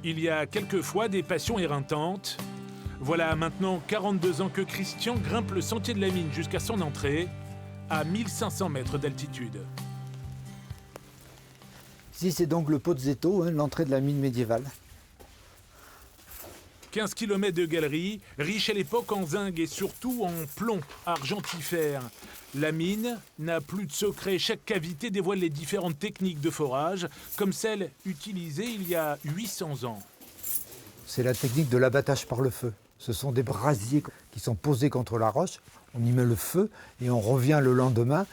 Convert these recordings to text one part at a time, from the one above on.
Il y a quelquefois des passions éreintantes. Voilà maintenant 42 ans que Christian grimpe le sentier de la mine jusqu'à son entrée, à 1500 mètres d'altitude. Ici, c'est donc le Pozzetto, l'entrée de la mine médiévale. 15 km de galerie, riche à l'époque en zinc et surtout en plomb argentifère. La mine n'a plus de secret. Chaque cavité dévoile les différentes techniques de forage, comme celle utilisée il y a 800 ans. C'est la technique de l'abattage par le feu. Ce sont des brasiers qui sont posés contre la roche. On y met le feu et on revient le lendemain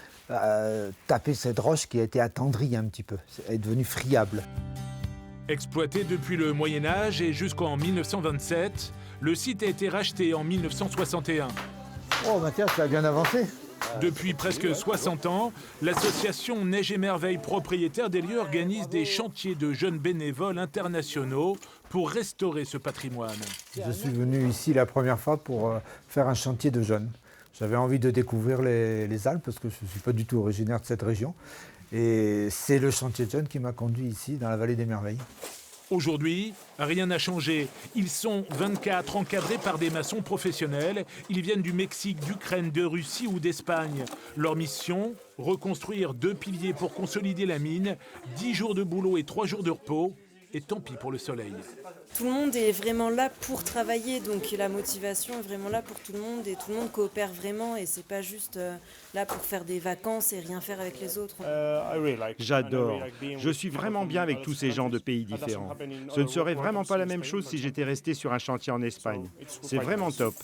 taper cette roche qui a été attendrie un petit peu. Elle est devenue friable. Exploité depuis le Moyen-Âge et jusqu'en 1927, le site a été racheté en 1961. Oh, tiens, ça a bien avancé. Depuis presque 60 ans, l'association Neige et Merveille propriétaire des lieux organise des chantiers de jeunes bénévoles internationaux pour restaurer ce patrimoine. Je suis venu ici la première fois pour faire un chantier de jeunes. J'avais envie de découvrir les Alpes parce que je ne suis pas du tout originaire de cette région. Et c'est le chantier de jeunes qui m'a conduit ici, dans la vallée des Merveilles. Aujourd'hui, rien n'a changé. Ils sont 24, encadrés par des maçons professionnels. Ils viennent du Mexique, d'Ukraine, de Russie ou d'Espagne. Leur mission, reconstruire 2 piliers pour consolider la mine, 10 jours de boulot et 3 jours de repos. Et tant pis pour le soleil. Tout le monde est vraiment là pour travailler, donc la motivation est vraiment là pour tout le monde et tout le monde coopère vraiment et c'est pas juste là pour faire des vacances et rien faire avec les autres. J'adore. Je suis vraiment bien avec tous ces gens de pays différents. Ce ne serait vraiment pas la même chose si j'étais resté sur un chantier en Espagne. C'est vraiment top.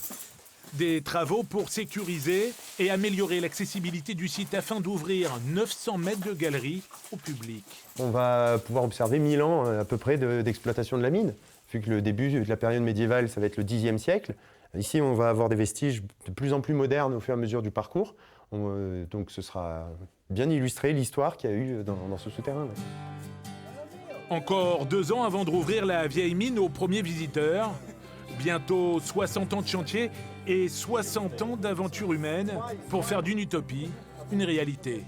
Des travaux pour sécuriser et améliorer l'accessibilité du site afin d'ouvrir 900 mètres de galerie au public. On va pouvoir observer 1000 ans à peu près d'exploitation de la mine, vu que le début de la période médiévale, ça va être le Xe siècle. Ici, on va avoir des vestiges de plus en plus modernes au fur et à mesure du parcours. Donc ce sera bien illustré l'histoire qu'il y a eu dans ce souterrain. Encore 2 ans avant de rouvrir la vieille mine aux premiers visiteurs. Bientôt 60 ans de chantier et 60 ans d'aventure humaine pour faire d'une utopie une réalité.